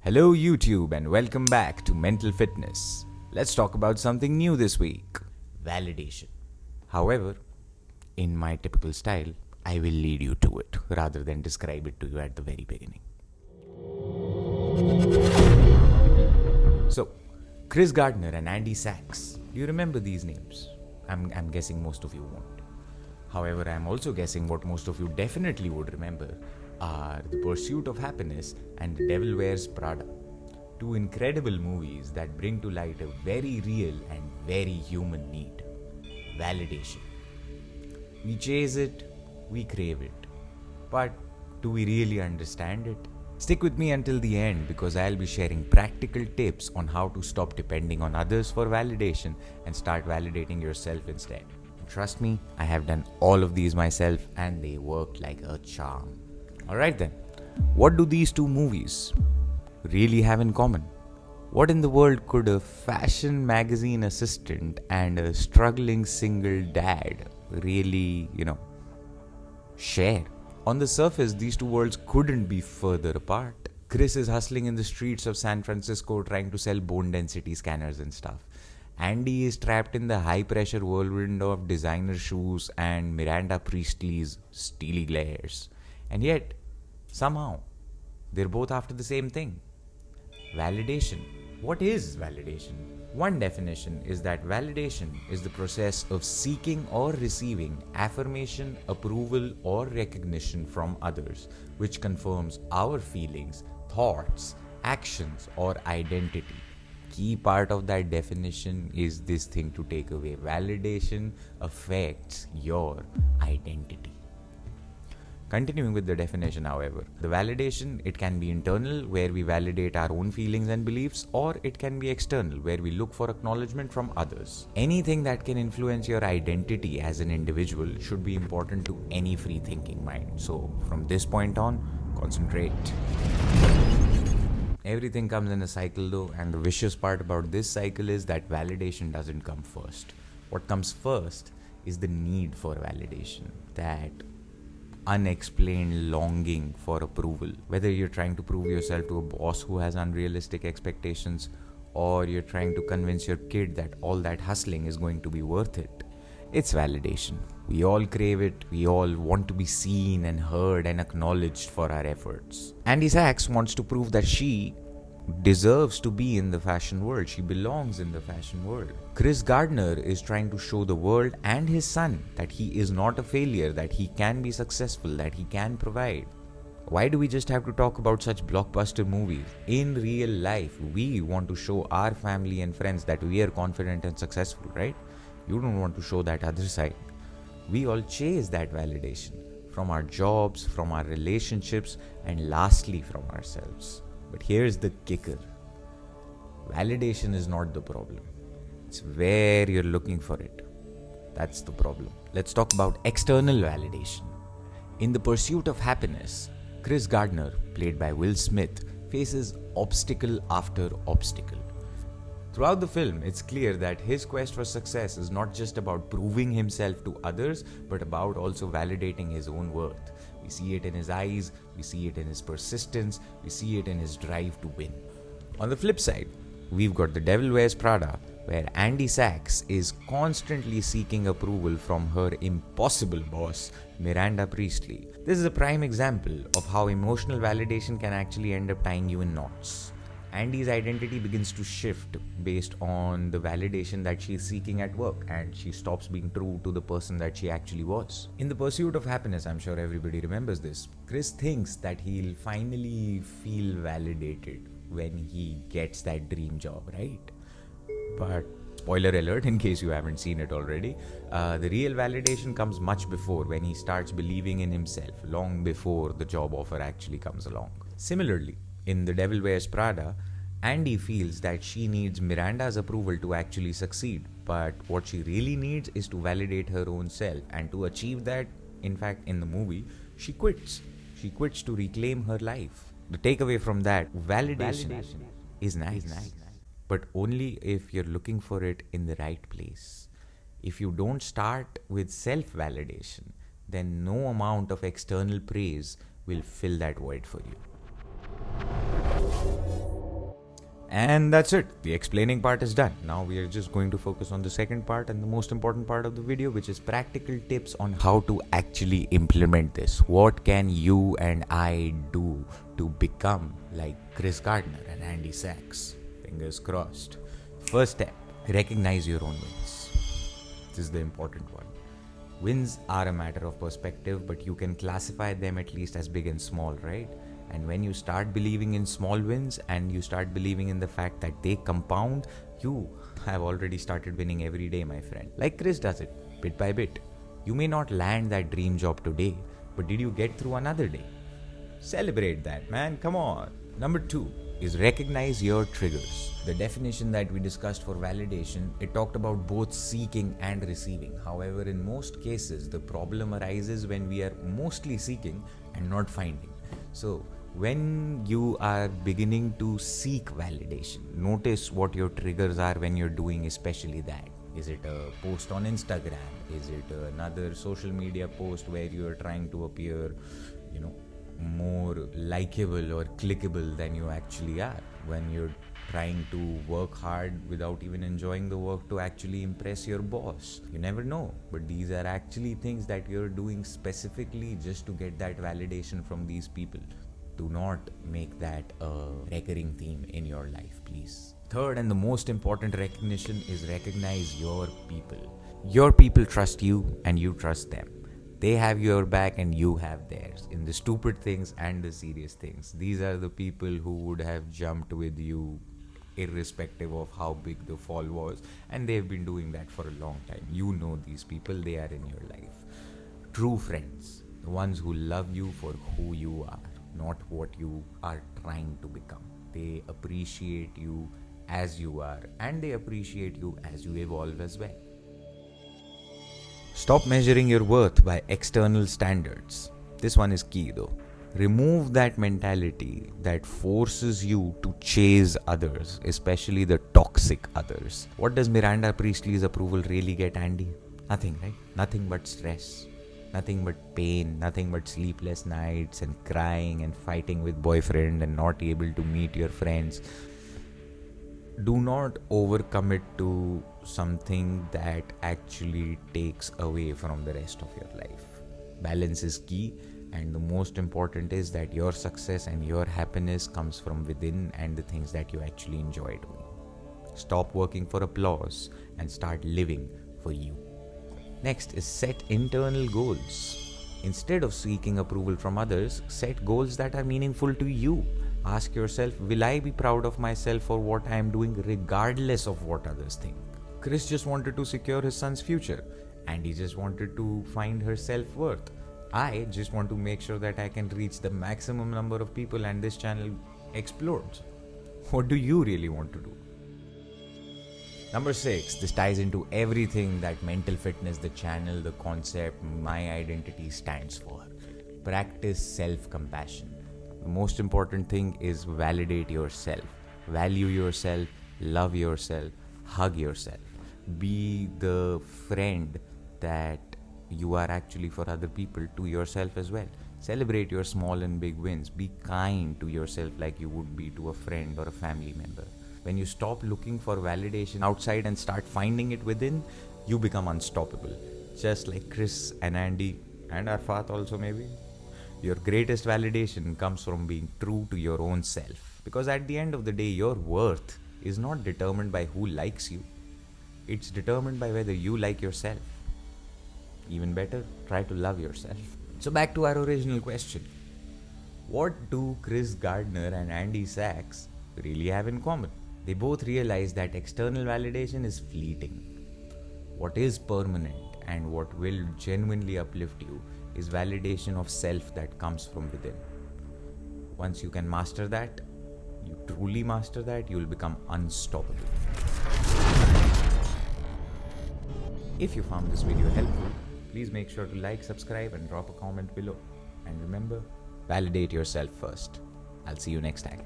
Hello YouTube and welcome back to Mental Fitness. Let's talk about something new this week. Validation. However, in my typical style, I will lead you to it rather than describe it to you at the very beginning. So, Chris Gardner and Andy Sachs. Do you remember these names? I'm guessing most of you won't. However, I'm also guessing what most of you definitely would remember are The Pursuit of Happyness and The Devil Wears Prada. Two incredible movies that bring to light a very real and very human need. Validation. We chase it, we crave it. But do we really understand it? Stick with me until the end because I'll be sharing practical tips on how to stop depending on others for validation and start validating yourself instead. Trust me, I have done all of these myself and they work like a charm. Alright then, what do these two movies really have in common? What in the world could a fashion magazine assistant and a struggling single dad really, share? On the surface, these two worlds couldn't be further apart. Chris is hustling in the streets of San Francisco trying to sell bone density scanners and stuff. Andy is trapped in the high-pressure whirlwind of designer shoes and Miranda Priestley's steely glares. And yet, somehow, they're both after the same thing. Validation. What is validation? One definition is that validation is the process of seeking or receiving affirmation, approval, or recognition from others, which confirms our feelings, thoughts, actions, or identity. Key part of that definition is this thing to take away. Validation affects your identity. Continuing with the definition, however, the validation, it can be internal, where we validate our own feelings and beliefs, or it can be external, where we look for acknowledgement from others. Anything that can influence your identity as an individual should be important to any free-thinking mind. So, from this point on, concentrate. Everything comes in a cycle though, and the vicious part about this cycle is that validation doesn't come first. What comes first is the need for validation, that unexplained longing for approval. Whether you're trying to prove yourself to a boss who has unrealistic expectations, or you're trying to convince your kid that all that hustling is going to be worth it, it's validation. We all crave it, we all want to be seen and heard and acknowledged for our efforts. Andy Sachs wants to prove that she deserves to be in the fashion world. She belongs in the fashion world. Chris Gardner is trying to show the world and his son that he is not a failure, that he can be successful, that he can provide. Why do we just have to talk about such blockbuster movies? In real life, we want to show our family and friends that we are confident and successful, right? You don't want to show that other side. We all chase that validation from our jobs, from our relationships, and lastly from ourselves. But here's the kicker. Validation is not the problem. It's where you're looking for it. That's the problem. Let's talk about external validation. In The Pursuit of Happyness, Chris Gardner, played by Will Smith, faces obstacle after obstacle. Throughout the film, it's clear that his quest for success is not just about proving himself to others, but about also validating his own worth. We see it in his eyes, we see it in his persistence, we see it in his drive to win. On the flip side, we've got The Devil Wears Prada, where Andy Sachs is constantly seeking approval from her impossible boss, Miranda Priestley. This is a prime example of how emotional validation can actually end up tying you in knots. Andy's identity begins to shift based on the validation that she's seeking at work, and she stops being true to the person that she actually was. In The Pursuit of Happyness, I'm sure everybody remembers this, Chris thinks that he'll finally feel validated when he gets that dream job, right? But spoiler alert, in case you haven't seen it already, the real validation comes much before, when he starts believing in himself, long before the job offer actually comes along. Similarly, in The Devil Wears Prada, Andy feels that she needs Miranda's approval to actually succeed, but what she really needs is to validate her own self, and to achieve that, in fact, in the movie, she quits. She quits to reclaim her life. The takeaway from that, validation is nice, but only if you're looking for it in the right place. If you don't start with self-validation, then no amount of external praise will fill that void for you. And that's it. The explaining part is done. Now we are just going to focus on the second part and the most important part of the video, which is practical tips on how to actually implement this. What can you and I do to become like Chris Gardner and Andy Sachs? Fingers crossed. First step, recognize your own wins. This is the important one. Wins are a matter of perspective, but you can classify them at least as big and small, right? And when you start believing in small wins and you start believing in the fact that they compound, you have already started winning every day, my friend. Like Chris does it, bit by bit. You may not land that dream job today, but did you get through another day? Celebrate that, man. Come on. Number 2 is recognize your triggers. The definition that we discussed for validation, it talked about both seeking and receiving. However, in most cases, the problem arises when we are mostly seeking and not finding. So, when you are beginning to seek validation, notice what your triggers are when you're doing especially that. Is it a post on Instagram? Is it another social media post where you are trying to appear, more likable or clickable than you actually are? When you're trying to work hard without even enjoying the work to actually impress your boss. You never know, but these are actually things that you're doing specifically just to get that validation from these people. Do not make that a recurring theme in your life, please. Third and the most important recognition is recognize your people. Your people trust you and you trust them. They have your back and you have theirs in the stupid things and the serious things. These are the people who would have jumped with you irrespective of how big the fall was, and they've been doing that for a long time. You know these people, they are in your life. True friends, the ones who love you for who you are, not what you are trying to become. They appreciate you as you are, and they appreciate you as you evolve as well. Stop measuring your worth by external standards. This one is key though. Remove that mentality that forces you to chase others, especially the toxic others. What does Miranda Priestley's approval really get, Andy? Nothing, right? Nothing but stress. Nothing but pain, nothing but sleepless nights and crying and fighting with boyfriend and not able to meet your friends. Do not overcommit to something that actually takes away from the rest of your life. Balance is key, and the most important is that your success and your happiness comes from within and the things that you actually enjoy doing. Stop working for applause and start living for you. Next is set internal goals. Instead of seeking approval from others, set goals that are meaningful to you. Ask yourself, will I be proud of myself for what I am doing regardless of what others think? Chris just wanted to secure his son's future, and he just wanted to find her self-worth. I just want to make sure that I can reach the maximum number of people and this channel explodes. What do you really want to do? Number 6, this ties into everything that mental fitness, the channel, the concept, my identity stands for. Practice self-compassion. The most important thing is validate yourself. Value yourself, love yourself, hug yourself. Be the friend that you are actually for other people, to yourself as well. Celebrate your small and big wins. Be kind to yourself like you would be to a friend or a family member. When you stop looking for validation outside and start finding it within, you become unstoppable. Just like Chris and Andy and Arfat also maybe. Your greatest validation comes from being true to your own self. Because at the end of the day, your worth is not determined by who likes you. It's determined by whether you like yourself. Even better, try to love yourself. So back to our original question. What do Chris Gardner and Andy Sachs really have in common? They both realize that external validation is fleeting. What is permanent and what will genuinely uplift you is validation of self that comes from within. Once you can master that, you truly master that, you will become unstoppable. If you found this video helpful, please make sure to like, subscribe, and drop a comment below. And remember, validate yourself first. I'll see you next time.